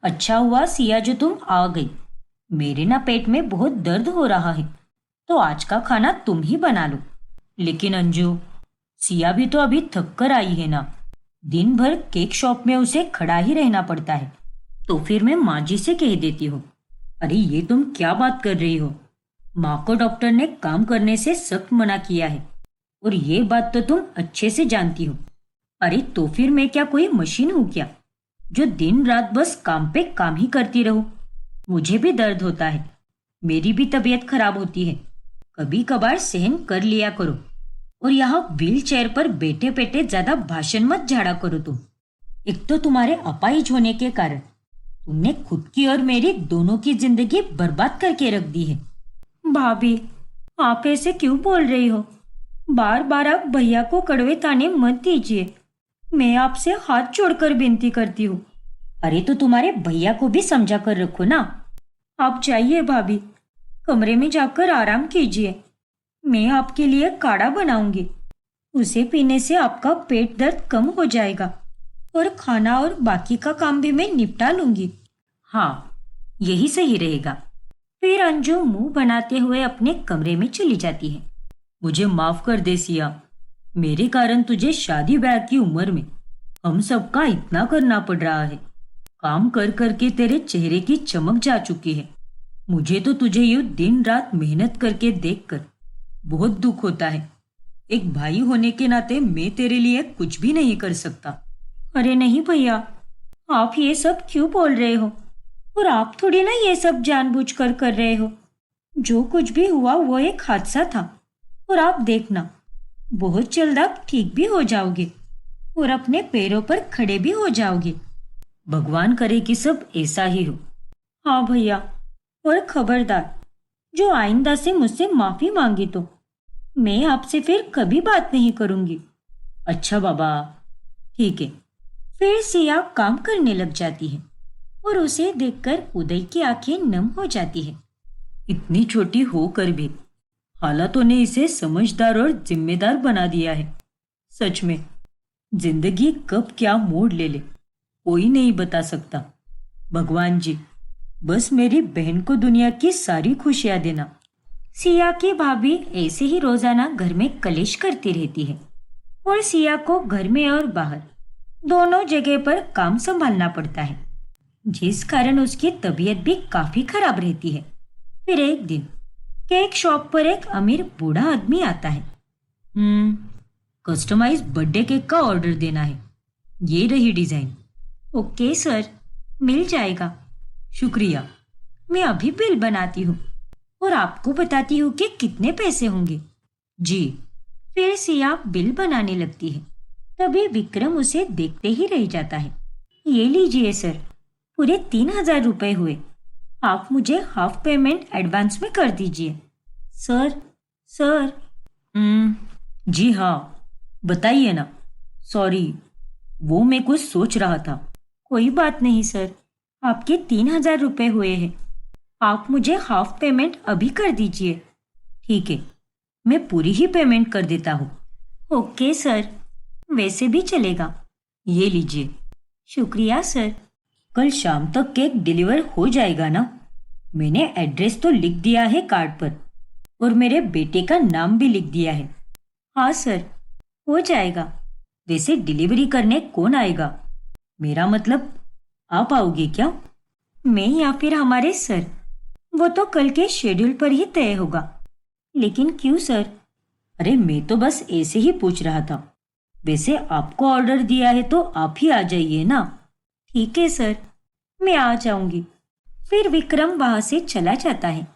अच्छा हुआ सिया जो तुम आ गई। मेरे ना पेट में बहुत दर्द हो रहा है, तो आज का खाना तुम ही बना लो। लेकिन अंजू, सिया भी तो अभी थक कर आई है ना। दिन भर केक शॉप में उसे खड़ा ही रहना पड़ता है। तो फिर मैं माँ जी से कह देती हूँ। अरे ये तुम क्या बात कर रही हो? माँ को डॉक्टर ने काम करने से सख्त मना किया है और ये बात तो तुम अच्छे से जानती हो। अरे तो फिर मैं क्या कोई मशीन हूँ क्या? जो दिन रात बस काम पे काम ही करती रहो। मुझे भी दर्द होता है, मेरी भी तबीयत खराब होती है, कभी कभार सहन कर लिया करो। और यहाँ व्हील चेयर पर बैठे बैठे ज्यादा भाषण मत झाड़ा करो तुम। एक तो तुम्हारे अपाहिज होने के कारण तुमने खुद की और मेरी दोनों की जिंदगी बर्बाद करके रख दी है। भाभी, आप ऐसे क्यों बोल रही हो? बार बार आप भैया को कड़वे ताने मत दीजिए। मैं आपसे हाथ जोड़कर विनती करती हूँ। अरे तो तुम्हारे भैया को भी समझा कर रखो ना। आप जाइए भाभी, कमरे में जाकर आराम कीजिए। मैं आपके लिए काढ़ा बनाऊंगी। उसे पीने से आपका पेट दर्द कम हो जाएगा और खाना और बाकी का काम भी मैं निपटा लूंगी। हाँ, यही सही रहेगा। फिर अंजू मुंह बनाते हुए अपने कमरे में चली जाती है। मुझे माफ कर दे सिया, मेरे कारण तुझे शादी ब्याह की उम्र में हम सबका इतना करना पड़ रहा है। काम कर करके तेरे चेहरे की चमक जा चुकी है। मुझे तो तुझे यूं दिन रात मेहनत करके देखकर बहुत दुख होता है। एक भाई होने के नाते मैं तेरे लिए कुछ भी नहीं कर सकता। अरे नहीं भैया, आप ये सब क्यों बोल रहे हो? और आप थोड़ी ना ये सब जानबूझकर कर रहे हो। जो कुछ भी हुआ वो एक हादसा था। और आप देखना, बहुत जल्द आप ठीक भी हो जाओगे और अपने पैरों पर खड़े भी हो जाओगे। भगवान करे कि सब ऐसा ही हो। हाँ भैया, और खबरदार, जो आइंदा से मुझसे माफी मांगी तो मैं आपसे फिर कभी बात नहीं करूंगी। अच्छा बाबा, ठीक है। फिर सिया काम करने लग जाती है और उसे देखकर उदय की आंखें नम हो जाती है। इतनी छोटी होकर भी हालातों ने इसे समझदार और जिम्मेदार बना दिया है। सच में जिंदगी कब क्या मोड़ ले कोई नहीं बता सकता। भगवान जी, बस मेरी बहन को दुनिया की सारी खुशियां देना। सिया की भाभी ऐसे ही रोजाना घर में कलेश करती रहती है और सिया को घर में और बाहर दोनों जगह पर काम संभालना पड़ता है, जिस कारण उसकी तबीयत भी काफी खराब रहती है। फिर एक दिन केक शॉप पर एक अमीर बूढ़ा आदमी आता है। कस्टमाइज बर्थडे केक का ऑर्डर देना है। ये रही डिजाइन। ओके सर, मिल जाएगा। शुक्रिया। मैं अभी बिल बनाती हूँ और आपको बताती हूँ कि कितने पैसे होंगे। जी। फिर सिया बिल बनाने लगती है। तभी विक्रम उसे देखते ही रह जाता है। ये लीजिए सर, पूरे 3,000 रुपए हुए। आप मुझे हाफ पेमेंट एडवांस में कर दीजिए। सर। जी हाँ, बताइए ना। सॉरी, वो मैं कुछ सोच रहा था। कोई बात नहीं सर, आपके 3,000 रुपए हुए हैं। आप मुझे हाफ पेमेंट अभी कर दीजिए। ठीक है, मैं पूरी ही पेमेंट कर देता हूँ। ओके सर, वैसे भी चलेगा। ये लीजिए। शुक्रिया सर। कल शाम तक केक डिलीवर हो जाएगा ना? मैंने एड्रेस तो लिख दिया है कार्ड पर और मेरे बेटे का नाम भी लिख दिया है। हाँ सर, हो जाएगा। वैसे डिलीवरी करने कौन आएगा? मेरा मतलब आप आओगे क्या? मैं या फिर हमारे सर? वो तो कल के शेड्यूल पर ही तय होगा। लेकिन क्यों सर? अरे मैं तो बस ऐसे ही पूछ रहा था। वैसे आपको ऑर्डर दिया है तो आप ही आ जाइए ना। ठीक है सर, मैं आ जाऊंगी। फिर विक्रम वहां से चला जाता है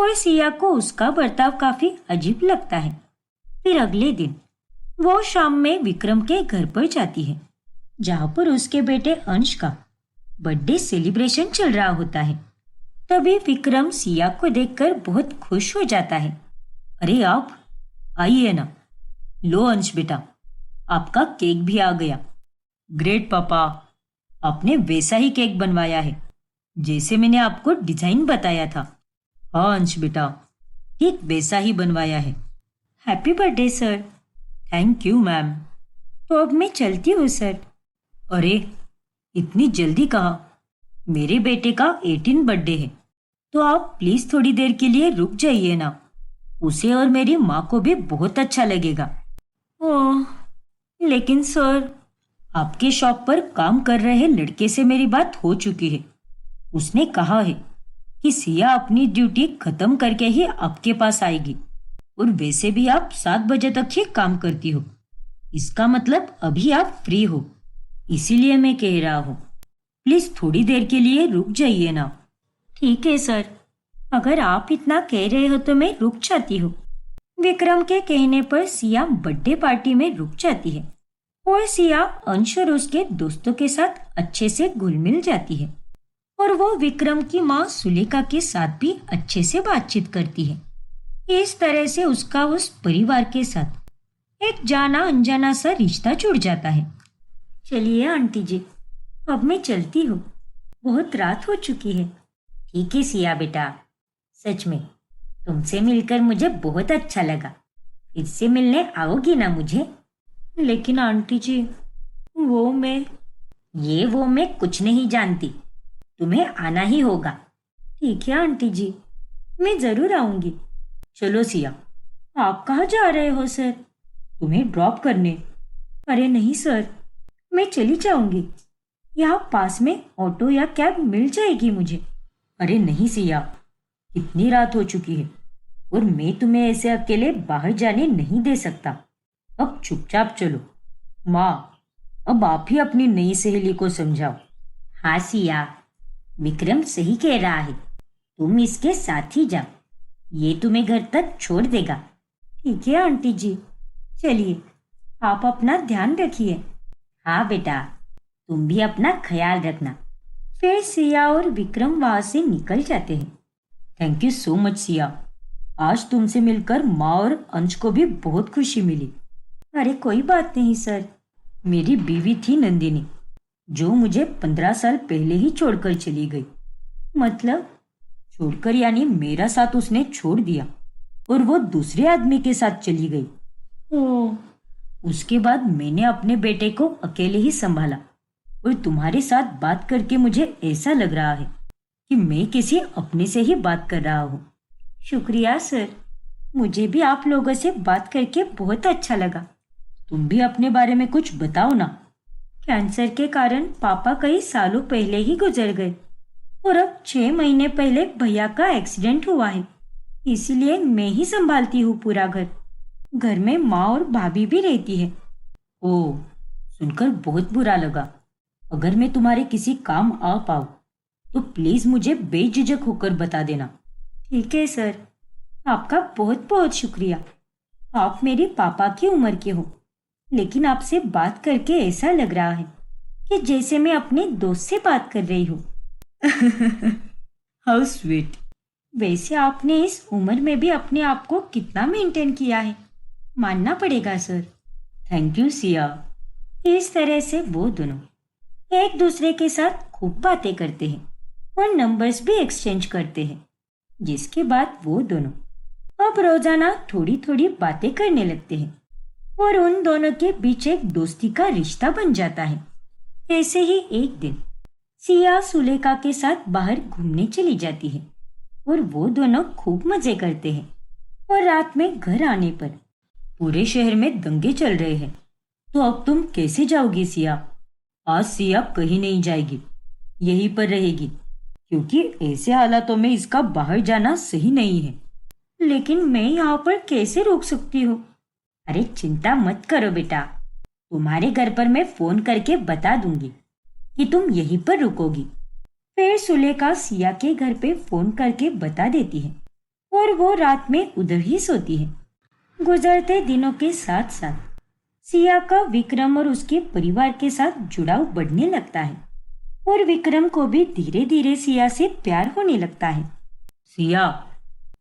और सिया को उसका बर्ताव काफी अजीब लगता है। फिर अगले दिन वो शाम में विक्रम के घर पर जाती है, जहां पर उसके बेटे अंश का बर्थडे सेलिब्रेशन चल रहा होता है। तभी विक्रम सिया को देखकर बहुत खुश हो जाता है। अरे आप आइए ना। लो अंश बेटा, आपका केक भी आ गया। ग्रेट पापा, आपने वैसा ही केक बनवाया है जैसे मैंने आपको डिजाइन बताया था। हाँ अंश बेटा, ठीक वैसा ही बनवाया है। Happy birthday sir. Thank you ma'am. तो अब मैं चलती हूँ सर। अरे इतनी जल्दी कहा? मेरे बेटे का 18 बर्थडे है, तो आप प्लीज थोड़ी देर के लिए रुक जाइए ना। उसे और मेरी माँ को भी बहुत अच्छा लगेगा। ओह, लेकिन सर। आपके शॉप पर काम कर रहे लड़के से मेरी बात हो चुकी है। उसने कहा है कि सिया अपनी ड्यूटी खत्म करके ही आपके पास आएगी। और वैसे भी आप 7 बजे तक ही काम करती हो। इसका मतलब अभी आप फ्री हो, इसीलिए मैं कह रहा हूँ। प्लीज थोड़ी देर के लिए रुक जाइए ना। ठीक है सर, अगर आप इतना कह रहे हो तो मैं रुक जाती हूँ। विक्रम के कहने पर सिया बर्थडे पार्टी में रुक जाती है और सिया अंश और उसके दोस्तों के साथ अच्छे से घुल मिल जाती है और वो विक्रम की माँ सुलेखा के साथ भी अच्छे से बातचीत करती है। इस तरह से उसका उस परिवार के साथ एक जाना अनजाना सा रिश्ता जुड़ जाता है। चलिए आंटी जी, अब मैं चलती हूँ, बहुत रात हो चुकी है। ठीक है सिया बेटा, सच में तुमसे मिलकर मुझे बहुत अच्छा लगा। फिर से मिलने आओगी ना मुझे? लेकिन आंटी जी, वो मैं कुछ नहीं जानती, तुम्हें आना ही होगा। ठीक है आंटी जी, मैं जरूर आऊंगी। चलो सिया। आप कहाँ जा रहे हो सर? तुम्हें ड्रॉप करने। अरे नहीं सर, मैं चली जाऊंगी। यहाँ पास में ऑटो या कैब मिल जाएगी मुझे। अरे नहीं सिया, इतनी रात हो चुकी है और मैं तुम्हें ऐसे अकेले बाहर जाने नहीं दे सकता। अब चुपचाप चलो। माँ, अब आप ही अपनी नई सहेली को समझाओ। हाँ सिया, विक्रम सही कह रहा है, तुम इसके साथ ही जाओ, ये तुम्हें घर तक छोड़ देगा। ठीक है आंटी जी, चलिए, आप अपना ध्यान रखिए। हाँ बेटा, तुम भी अपना ख्याल रखना। फिर सिया और विक्रम वहां से निकल जाते हैं। Thank you so much Siya, आज तुमसे मिलकर माँ और अंश को भी बहुत खुशी मिली। अरे कोई बात नहीं सर। मेरी बीवी थी नंदिनी, जो मुझे 15 साल पहले ही छोड़कर चली गई। मतलब? छोड़कर यानी मेरा साथ उसने छोड़ दिया और वो दूसरे आदमी के साथ चली गई। ओह। उसके बाद मैंने अपने बेटे को अकेले ही संभाला और तुम्हारे साथ बात करके मुझे ऐसा लग रहा है कि मैं किसी अपने से ही बात कर रहा हूँ। शुक्रिया सर, मुझे भी आप लोगों से बात करके बहुत अच्छा लगा। तुम भी अपने बारे में कुछ बताओ ना। कैंसर के कारण पापा कई सालों पहले ही गुजर गए और अब 6 महीने पहले भैया का एक्सीडेंट हुआ है, इसीलिए मैं ही संभालती हूँ पूरा घर। घर में माँ और भाभी भी रहती है। ओह, सुनकर बहुत बुरा लगा। अगर मैं तुम्हारे किसी काम आ पाऊँ तो प्लीज मुझे बेझिझक होकर बता देना। ठीक है सर, आपका बहुत बहुत शुक्रिया। आप मेरे पापा की उम्र के हो, लेकिन आपसे बात करके ऐसा लग रहा है कि जैसे मैं अपने दोस्त से बात कर रही हूँ। How sweet. वैसे आपने इस उम्र में भी अपने आप को कितना मेंटेन किया है, मानना पड़ेगा सर। Thank you Siya. इस तरह से वो दोनों एक दूसरे के साथ खूब बातें करते हैं और नंबर्स भी एक्सचेंज करते हैं, जिसके बाद वो दोनों अब रोजाना थोड़ी थोड़ी बातें करने लगते हैं और उन दोनों के बीच एक दोस्ती का रिश्ता बन जाता है। ऐसे ही एक दिन सिया सुलेखा के साथ बाहर घूमने चली जाती है और वो दोनों खूब मजे करते हैं और रात में घर आने पर पूरे शहर में दंगे चल रहे हैं, तो अब तुम कैसे जाओगी सिया? आज सिया कहीं नहीं जाएगी, यहीं पर रहेगी, क्योंकि ऐसे हालातों में इसका बाहर जाना सही नहीं है। लेकिन मैं यहाँ पर कैसे रोक सकती हूँ? अरे चिंता मत करो बेटा, तुम्हारे घर पर मैं फोन करके बता दूंगी कि तुम यहीं पर रुकोगी। फिर सुलेखा सिया के घर पे फोन करके बता देती है और वो रात में उधर ही सोती है। गुजरते दिनों के साथ साथ सिया का विक्रम और उसके परिवार के साथ जुड़ाव बढ़ने लगता है और विक्रम को भी धीरे धीरे सिया से प्यार होने लगता है। सिया,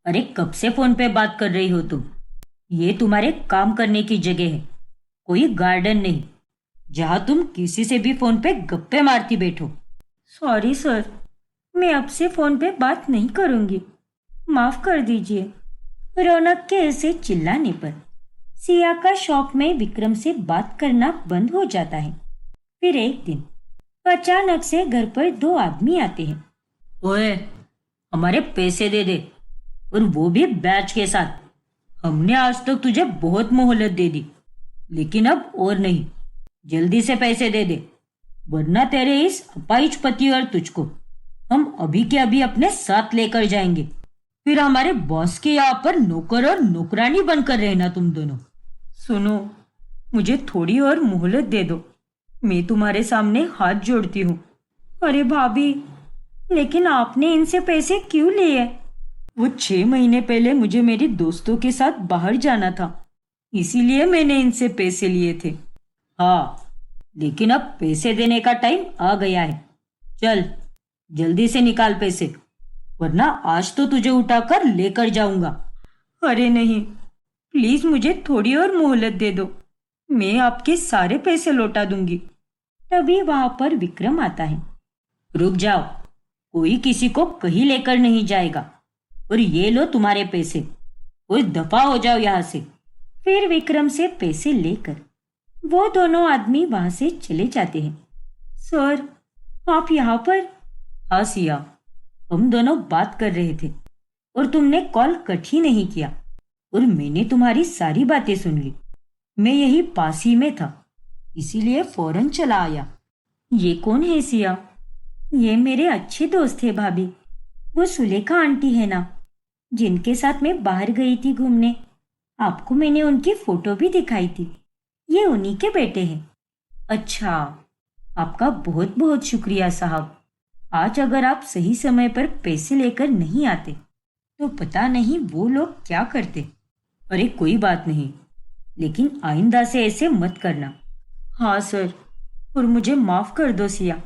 अरे कब से फोन पे बात कर रही हो तुम? ये तुम्हारे काम करने की जगह है, कोई गार्डन नहीं जहाँ तुम किसी से भी फोन पे गप्पे मारती बैठो। सॉरी सर, मैं अब से फोन पे बात नहीं करूंगी, माफ कर दीजिए। रौनक के ऐसे चिल्लाने पर सिया का शॉप में विक्रम से बात करना बंद हो जाता है। फिर एक दिन अचानक से घर पर 2 आदमी आते हैं। ओए, हमारे पैसे दे दे, और वो भी बैच के साथ। हमने आज तक तुझे बहुत मोहलत दे दी, लेकिन अब और नहीं। जल्दी से पैसे दे दे, वरना तेरे इस अपाहिज पति और तुझको हम अभी के अभी अपने साथ लेकर जाएंगे। फिर हमारे बॉस के यहाँ पर नौकर और नौकरानी बनकर रहना तुम दोनों। सुनो, मुझे थोड़ी और मोहलत दे दो, मैं तुम्हारे सामने हाथ जोड़ती हूँ। अरे भाभी, लेकिन आपने इनसे पैसे क्यों लिए? वो 6 महीने पहले मुझे मेरे दोस्तों के साथ बाहर जाना था, इसीलिए मैंने इनसे पैसे लिए थे। हाँ, लेकिन अब पैसे देने का टाइम आ गया है। चल, जल्दी से निकाल पैसे, वरना आज तो तुझे उठाकर लेकर जाऊंगा। अरे नहीं, प्लीज मुझे थोड़ी और मोहलत दे दो, मैं आपके सारे पैसे लौटा दूंगी। तभी वहां पर विक्रम आता है। रुक जाओ, कोई किसी को कहीं लेकर नहीं जाएगा। और ये लो तुम्हारे पैसे, और दफा हो जाओ यहाँ से। फिर विक्रम से पैसे लेकर वो दोनों आदमी वहां से चले जाते हैं। सर, आप यहाँ पर? हाँ सिया, हम दोनों बात कर रहे थे और तुमने कॉल कट ही नहीं किया, और मैंने तुम्हारी सारी बातें सुन ली। मैं यही पास ही में था, इसीलिए फौरन चला आया। ये कौन है सिया? ये मेरे अच्छे दोस्त है भाभी, वो सुलेखा आंटी है ना, जिनके साथ मैं बाहर गई थी घूमने। आपको मैंने उनकी फोटो भी दिखाई थी, ये उन्हीं के बेटे हैं। अच्छा, आपका बहुत बहुत शुक्रिया साहब। आज अगर आप सही समय पर पैसे लेकर नहीं आते तो पता नहीं वो लोग क्या करते। अरे कोई बात नहीं, लेकिन आइंदा से ऐसे मत करना। हाँ सर, और मुझे माफ कर दो सिया,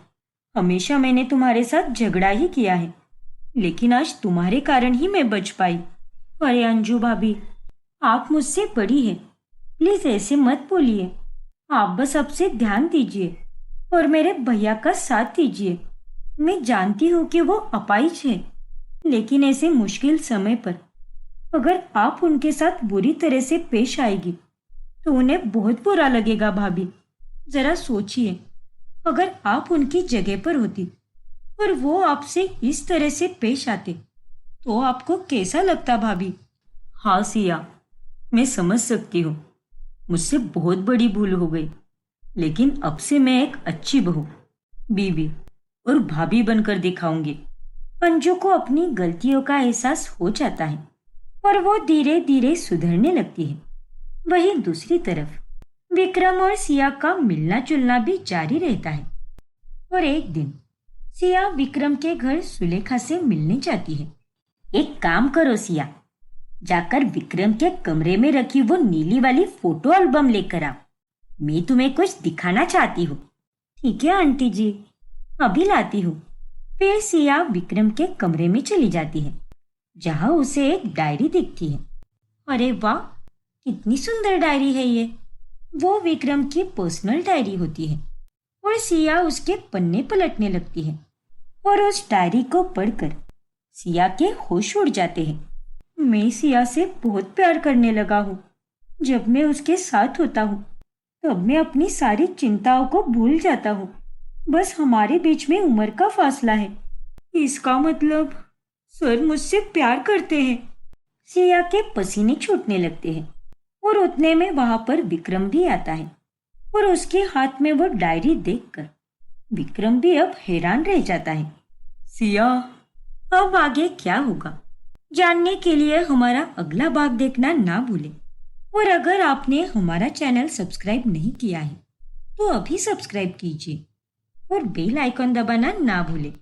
हमेशा मैंने तुम्हारे साथ झगड़ा ही किया है, लेकिन आज तुम्हारे कारण ही मैं बच पाई। अरे अंजू भाभी, आप मुझसे बड़ी है, प्लीज ऐसे मत बोलिए। आप बस अब से ध्यान दीजिए और मेरे भैया का साथ दीजिए। मैं जानती हूँ कि वो अपाहिज है, लेकिन ऐसे मुश्किल समय पर अगर आप उनके साथ बुरी तरह से पेश आएगी तो उन्हें बहुत बुरा लगेगा। भाभी, जरा सोचिए, अगर आप उनकी जगह पर होती और वो आपसे इस तरह से पेश आते तो आपको कैसा लगता भाभी? हाँ सिया, मैं समझ सकती हूँ, मुझसे बहुत बड़ी भूल हो गई, लेकिन अब से मैं एक अच्छी बहू, बीवी और भाभी बनकर दिखाऊंगी। अंजू को अपनी गलतियों का एहसास हो जाता है और वो धीरे धीरे सुधरने लगती है। वहीं दूसरी तरफ विक्रम और सिया का मिलना जुलना भी जारी रहता है। और एक दिन सिया विक्रम के घर सुलेखा से मिलने जाती है। एक काम करो सिया, जाकर विक्रम के कमरे में रखी वो नीली वाली फोटो एल्बम लेकर आओ, मैं तुम्हें कुछ दिखाना चाहती हूँ। ठीक है आंटी जी, अभी लाती हूँ। फिर सिया विक्रम के कमरे में चली जाती है, जहाँ उसे एक डायरी दिखती है। अरे वाह, कितनी सुंदर डायरी है ये। वो विक्रम की पर्सनल डायरी होती है और सिया उसके पन्ने पलटने लगती है और उस डायरी को पढ़कर सिया के होश उड़ जाते हैं। मैं सिया से बहुत प्यार करने लगा हूँ। जब मैं उसके साथ होता हूँ तब मैं अपनी सारी चिंताओं को भूल जाता हूँ। बस हमारे बीच में उम्र का फासला है। इसका मतलब सर मुझसे प्यार करते हैं। सिया के पसीने छूटने लगते हैं और उतने में वहां पर विक्रम भी आता है और उसके हाथ में वो डायरी देखकर विक्रम भी अब हैरान रह जाता है। सिया, अब आगे क्या होगा जानने के लिए हमारा अगला भाग देखना ना भूलें। और अगर आपने हमारा चैनल सब्सक्राइब नहीं किया है तो अभी सब्सक्राइब कीजिए और बेल आइकॉन दबाना ना भूलें।